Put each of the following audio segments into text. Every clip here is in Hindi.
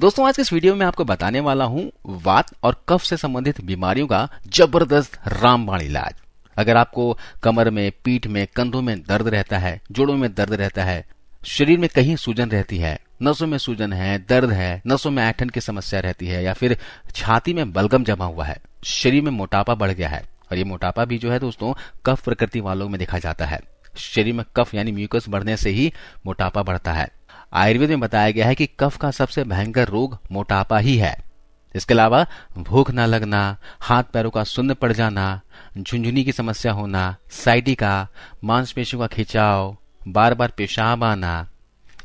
दोस्तों आज के इस वीडियो में आपको बताने वाला हूं वात और कफ से संबंधित बीमारियों का जबरदस्त रामबाण इलाज। अगर आपको कमर में, पीठ में, कंधों में दर्द रहता है, जोड़ों में दर्द रहता है, शरीर में कहीं सूजन रहती है, नसों में सूजन है, दर्द है, नसों में ऐंठन की समस्या रहती है, या फिर छाती में बलगम जमा हुआ है, शरीर में मोटापा बढ़ गया है, और ये मोटापा भी जो है दोस्तों कफ प्रकृति वालों में देखा जाता है। शरीर में कफ यानी म्यूकस बढ़ने से ही मोटापा बढ़ता है। आयुर्वेद में बताया गया है कि कफ का सबसे भयंकर रोग मोटापा ही है। इसके अलावा भूख न लगना, हाथ पैरों का सुन्न पड़ जाना, झुंझुनी की समस्या होना, साइटिका, मांसपेशियों का खिंचाव, बार बार पेशाब आना,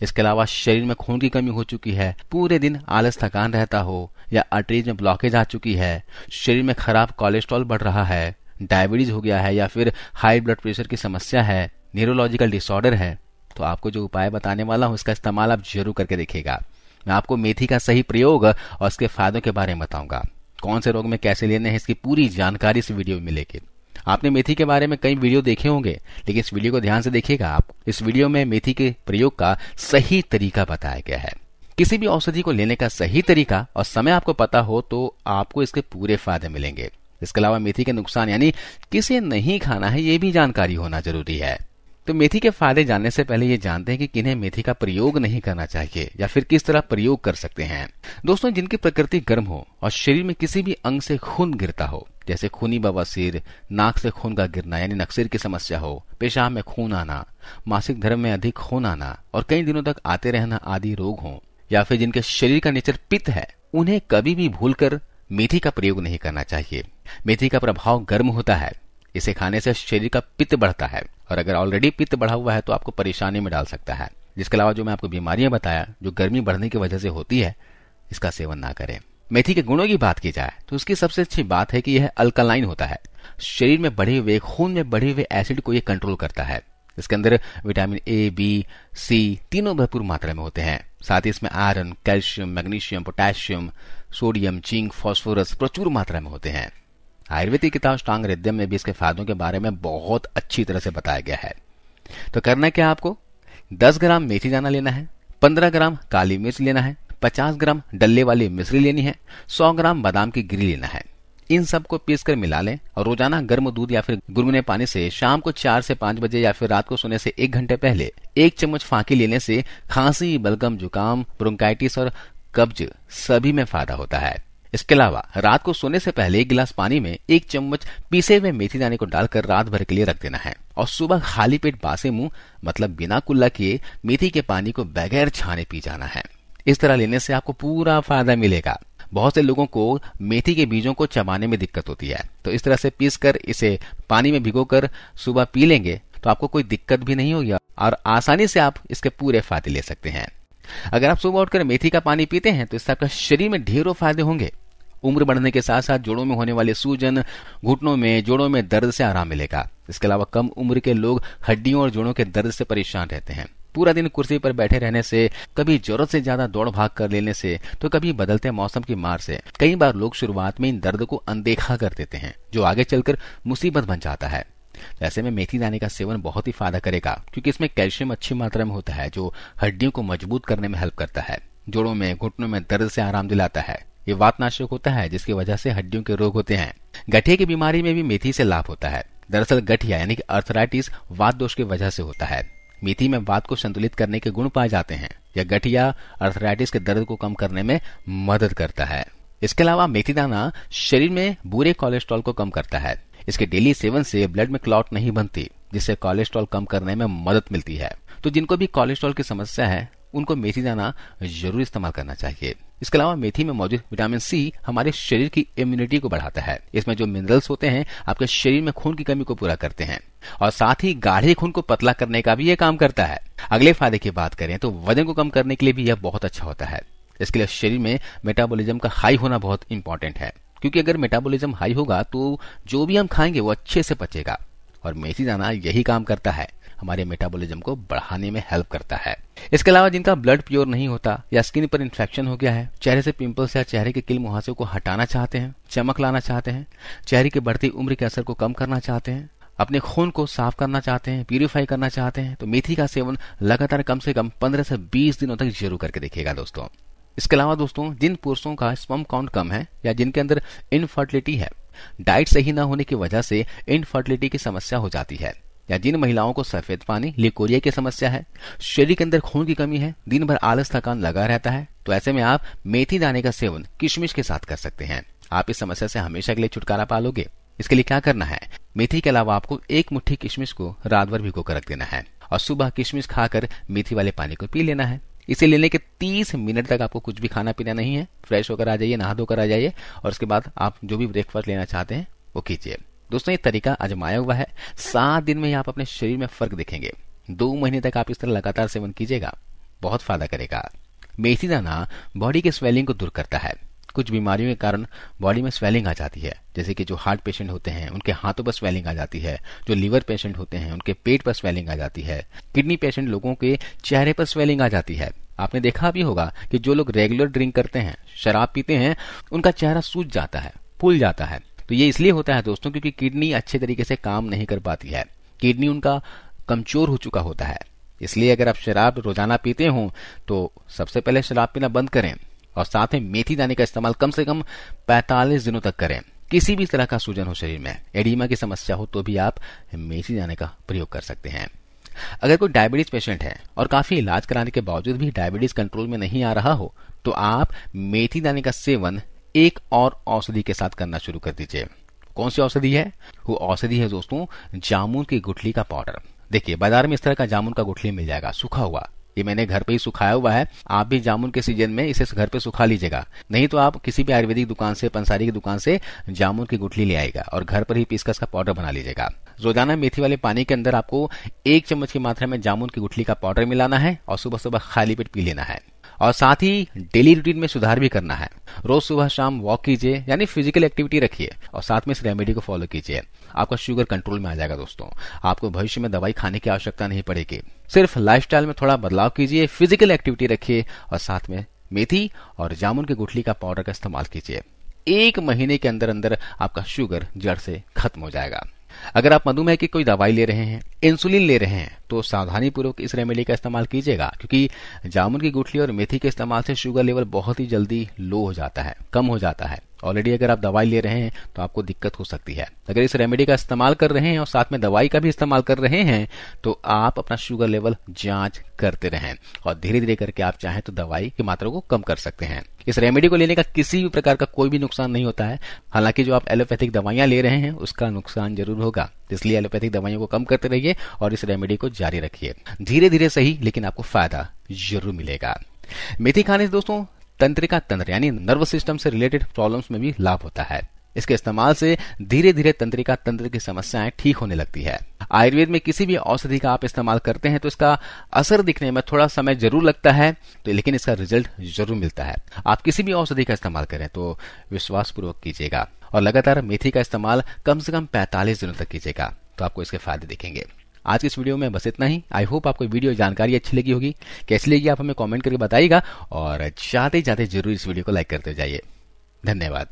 इसके अलावा शरीर में खून की कमी हो चुकी है, पूरे दिन आलस थकान रहता हो, या आर्टरीज में ब्लॉकेज आ चुकी है, शरीर में खराब कोलेस्ट्रॉल बढ़ रहा है, डायबिटीज हो गया है, या फिर हाई ब्लड प्रेशर की समस्या है, न्यूरोलॉजिकल डिसऑर्डर है, तो आपको जो उपाय बताने वाला हूं इसका इस्तेमाल आप जरूर करके देखिएगा। मैं आपको मेथी का सही प्रयोग और इसके फायदों के बारे में बताऊंगा। कौन से रोग में कैसे लेने हैं इसकी पूरी जानकारी इस वीडियो में मिलेगी। आपने मेथी के बारे में कई वीडियो देखे होंगे, लेकिन इस वीडियो को ध्यान से देखिएगा। आप इस वीडियो में मेथी के प्रयोग का सही तरीका बताया गया है। किसी भी औषधि को लेने का सही तरीका और समय आपको पता हो तो आपको इसके पूरे फायदे मिलेंगे। इसके अलावा मेथी के नुकसान यानी किसे नहीं खाना है ये भी जानकारी होना जरूरी है। तो मेथी के फायदे जानने से पहले ये जानते हैं कि किन्हें मेथी का प्रयोग नहीं करना चाहिए या फिर किस तरह प्रयोग कर सकते हैं। दोस्तों जिनकी प्रकृति गर्म हो और शरीर में किसी भी अंग से खून गिरता हो, जैसे खूनी बवासीर, नाक से खून का गिरना यानी नक्सीर की समस्या हो, पेशाब में खून आना, मासिक धर्म में अधिक खून आना और कई दिनों तक आते रहना आदि रोग हो, या फिर जिनके शरीर का नेचर पित्त है, उन्हें कभी भी भूलकर मेथी का प्रयोग नहीं करना चाहिए। मेथी का प्रभाव गर्म होता है। इसे खाने से शरीर का पित्त बढ़ता है, और अगर ऑलरेडी पित्त बढ़ा हुआ है तो आपको परेशानी में डाल सकता है। जिसके अलावा जो मैं आपको बीमारियां बताया जो गर्मी बढ़ने की वजह से होती है, इसका सेवन ना करें। मेथी के गुणों की बात की जाए तो उसकी सबसे अच्छी बात है कि यह अल्कलाइन होता है। शरीर में बढ़े हुए, खून में बढ़े हुए एसिड को यह कंट्रोल करता है। इसके अंदर विटामिन ए, बी, सी तीनों भरपूर मात्रा में होते हैं। साथ ही इसमें iron, calcium, magnesium, potassium, sodium, zinc, phosphorus प्रचुर मात्रा में होते हैं। आयुर्वेदिक किताब अष्टांग हृदय में भी इसके फायदों के बारे में बहुत अच्छी तरह से बताया गया है। तो करना क्या, आपको 10 ग्राम मेथी दाना लेना है, 15 ग्राम काली मिर्च लेना है, 50 ग्राम डल्ले वाली मिश्री लेनी है, 100 ग्राम बादाम की गिरी लेना है। इन सबको पीसकर मिला लें और रोजाना गर्म दूध या फिर गुनगुने पानी से शाम को 4 से 5 बजे या फिर रात को सोने से 1 घंटे पहले 1 चम्मच फांकी लेने से खांसी, बलगम, जुकाम, ब्रोंकाइटिस और कब्ज सभी में फायदा होता है। इसके अलावा रात को सोने से पहले 1 गिलास पानी में 1 चम्मच पीसे हुए मेथी दाने को डालकर रात भर के लिए रख देना है, और सुबह खाली पेट बासे मुंह मतलब बिना कुल्ला किए मेथी के पानी को बगैर छाने पी जाना है। इस तरह लेने से आपको पूरा फायदा मिलेगा। बहुत से लोगों को मेथी के बीजों को चबाने में दिक्कत होती है, तो इस तरह से पीसकर इसे पानी में भिगोकर सुबह पी लेंगे तो आपको कोई दिक्कत भी नहीं होगी और आसानी से आप इसके पूरे फायदे ले सकते हैं। अगर आप सुबह उठकर मेथी का पानी पीते हैं तो इससे आपका शरीर में ढेरों फायदे होंगे। उम्र बढ़ने के साथ साथ जोड़ों में होने वाले सूजन, घुटनों में, जोड़ों में दर्द से आराम मिलेगा। इसके अलावा कम उम्र के लोग हड्डियों और जोड़ों के दर्द से परेशान रहते हैं। पूरा दिन कुर्सी पर बैठे रहने से, कभी जरूरत से ज्यादा दौड़ भाग कर लेने से, तो कभी बदलते मौसम की मार से कई बार लोग शुरुआत में इन दर्द को अनदेखा कर देते हैं, जो आगे चलकर मुसीबत बन जाता है। ऐसे में मेथी दाने का सेवन बहुत ही फायदा करेगा, क्योंकि इसमें कैल्शियम अच्छी मात्रा में होता है जो हड्डियों को मजबूत करने में हेल्प करता है। जोड़ों में, घुटनों में दर्द से आराम दिलाता है। ये वातनाशक होता है जिसकी वजह से हड्डियों के रोग होते हैं। गठिया की बीमारी में भी मेथी से लाभ होता है। दरअसल गठिया यानी कि अर्थराइटिस वात दोष की वजह से होता है। मेथी में वात को संतुलित करने के गुण पाए जाते हैं। यह गठिया, अर्थराइटिस के दर्द को कम करने में मदद करता है। इसके अलावा मेथी दाना शरीर में बुरे कोलेस्ट्रॉल को कम करता है। इसके डेली सेवन से ब्लड में क्लॉट नहीं बनती, जिससे कोलेस्ट्रॉल कम करने में मदद मिलती है। तो जिनको भी कोलेस्ट्रॉल की समस्या है उनको मेथी दाना जरूर इस्तेमाल करना चाहिए। इसके अलावा मेथी में मौजूद विटामिन सी हमारे शरीर की इम्यूनिटी को बढ़ाता है। इसमें जो मिनरल्स होते हैं आपके शरीर में खून की कमी को पूरा करते हैं, और साथ ही गाढ़े खून को पतला करने का भी यह काम करता है। अगले फायदे की बात करें तो वजन को कम करने के लिए भी यह बहुत अच्छा होता है। इसके लिए शरीर में मेटाबॉलिज्म का हाई होना बहुत इंपॉर्टेंट है, क्योंकि अगर मेटाबॉलिज्म हाई होगा तो जो भी हम खाएंगे वो अच्छे से पचेगा, और मेथी दाना यही काम करता है, हमारे मेटाबॉलिज्म को बढ़ाने में हेल्प करता है। इसके अलावा जिनका ब्लड प्योर नहीं होता या स्किन पर इन्फेक्शन हो गया है, चेहरे से पिंपल्स या चेहरे के किल मुहासे को हटाना चाहते हैं, चमक लाना चाहते हैं, चेहरे की बढ़ती उम्र के असर को कम करना चाहते हैं, अपने खून को साफ करना चाहते हैं, प्यूरिफाई करना चाहते हैं, तो मेथी का सेवन लगातार कम से कम 15 से 20 दिनों तक जरूर करके देखिएगा दोस्तों। इसके अलावा दोस्तों, जिन पुरुषों का स्पर्म काउंट कम है या जिनके अंदर इनफर्टिलिटी है, डाइट सही न होने की वजह से इनफर्टिलिटी की समस्या हो जाती है, या जिन महिलाओं को सफेद पानी लिकोरिया की समस्या है, शरीर के अंदर खून की कमी है, दिन भर आलस थकान लगा रहता है, तो ऐसे में आप मेथी दाने का सेवन किशमिश के साथ कर सकते हैं। आप इस समस्या से हमेशा के लिए छुटकारा पालोगे। इसके लिए क्या करना है, मेथी के अलावा आपको एक मुट्ठी किशमिश को रात भर भिगो कर रख देना है और सुबह किशमिश खाकर मेथी वाले पानी को पी लेना है। इसे लेने के 30 मिनट तक आपको कुछ भी खाना पीना नहीं है। फ्रेश होकर आ जाइए, नहा धोकर आ जाइए और उसके बाद आप जो भी ब्रेकफास्ट लेना चाहते हैं वो कीजिए। दोस्तों, ये तरीका आजमाया हुआ है, 7 दिन में ही आप अपने शरीर में फर्क देखेंगे। 2 महीने तक आप इस तरह लगातार सेवन कीजिएगा, बहुत फायदा करेगा। मेथी दाना बॉडी के स्वेलिंग को दूर करता है। कुछ बीमारियों के कारण बॉडी में स्वेलिंग आ जाती है, जैसे कि जो हार्ट पेशेंट होते हैं उनके हाथों पर स्वेलिंग आ जाती है, जो लीवर पेशेंट होते हैं उनके पेट पर स्वेलिंग आ जाती है, किडनी पेशेंट लोगों के चेहरे पर स्वेलिंग आ जाती है। आपने देखा भी होगा कि जो लोग रेगुलर ड्रिंक करते हैं, शराब पीते हैं, उनका चेहरा सूज जाता है, फूल जाता है। तो ये इसलिए होता है दोस्तों, क्योंकि किडनी अच्छे तरीके से काम नहीं कर पाती है, किडनी उनका कमजोर हो चुका होता है। इसलिए अगर आप शराब रोजाना पीते हो तो सबसे पहले शराब पीना बंद करें और साथ में मेथी दाने का इस्तेमाल कम से कम 45 दिनों तक करें। किसी भी तरह का सूजन हो शरीर में, एडिमा की समस्या हो, तो भी आप मेथी दाने का प्रयोग कर सकते हैं। अगर कोई डायबिटीज पेशेंट है और काफी इलाज कराने के बावजूद भी डायबिटीज कंट्रोल में नहीं आ रहा हो, तो आप मेथी दाने का सेवन एक और औषधि के साथ करना शुरू कर दीजिए। कौन सी औषधि है? वो औषधि है दोस्तों जामुन की गुठली का पाउडर। देखिए, बाजार में इस तरह का जामुन का गुठली मिल जाएगा सूखा हुआ। ये मैंने घर पे ही सुखाया हुआ है। आप भी जामुन के सीजन में इसे घर पे सुखा लीजिएगा, नहीं तो आप किसी भी आयुर्वेदिक दुकान से, पंसारी की दुकान से जामुन की गुठली ले आएगा और घर पर ही पीसकर इसका पाउडर बना लीजिएगा। रोजाना मेथी वाले पानी के अंदर आपको 1 चम्मच की मात्रा में जामुन की गुठली का पाउडर मिलाना है और सुबह सुबह खाली पेट पी लेना है। और साथ ही डेली रूटीन में सुधार भी करना है। रोज सुबह शाम वॉक कीजिए, यानी फिजिकल एक्टिविटी रखिए और साथ में इस रेमेडी को फॉलो कीजिए। आपका शुगर कंट्रोल में आ जाएगा दोस्तों। आपको भविष्य में दवाई खाने की आवश्यकता नहीं पड़ेगी। सिर्फ लाइफस्टाइल में थोड़ा बदलाव कीजिए, फिजिकल एक्टिविटी रखिए और साथ में मेथी और जामुन की गुठली का पाउडर का इस्तेमाल कीजिए। 1 महीने के अंदर अंदर आपका शुगर जड़ से खत्म हो जाएगा। अगर आप मधुमेह की कोई दवाई ले रहे हैं, इंसुलिन ले रहे हैं, तो सावधानी पूर्वक इस रेमेडी का इस्तेमाल कीजिएगा, क्योंकि जामुन की गुठली और मेथी के इस्तेमाल से शुगर लेवल बहुत ही जल्दी लो हो जाता है, कम हो जाता है। ऑलरेडी अगर आप दवाई ले रहे हैं तो आपको दिक्कत हो सकती है। अगर इस रेमेडी का इस्तेमाल कर रहे हैं और साथ में दवाई का भी इस्तेमाल कर रहे हैं तो आप अपना शुगर लेवल जांच करते रहें और धीरे धीरे करके आप चाहें तो दवाई की मात्रा को कम कर सकते हैं। इस रेमेडी को लेने का किसी भी प्रकार का कोई भी नुकसान नहीं होता है। हालांकि जो आप एलोपैथिक दवाइयां ले रहे हैं उसका नुकसान जरूर होगा, इसलिए एलोपैथिक दवाइयों को कम करते रहिए और इस रेमेडी को जारी रखिए। धीरे धीरे सही, लेकिन आपको फायदा जरूर मिलेगा। मेथी खाने से दोस्तों तंत्रिका तंत्र यानी नर्वस सिस्टम से रिलेटेड प्रॉब्लम्स में भी लाभ होता है। इसके इस्तेमाल से धीरे धीरे तंत्रिका तंत्र की समस्याएं ठीक होने लगती है। आयुर्वेद में किसी भी औषधि का आप इस्तेमाल करते हैं तो इसका असर दिखने में थोड़ा समय जरूर लगता है, तो लेकिन इसका रिजल्ट जरूर मिलता है। आप किसी भी औषधि का इस्तेमाल करें तो विश्वास पूर्वक कीजिएगा और लगातार मेथी का इस्तेमाल कम से कम 45 दिनों तक कीजिएगा, तो आपको इसके फायदे दिखेंगे। आज की इस वीडियो में बस इतना ही। आई होप आपको वीडियो जानकारी अच्छी लगी होगी। कैसी लगी आप हमें कमेंट करके बताइएगा और जाते जाते जरूर इस वीडियो को लाइक करते जाइए। धन्यवाद।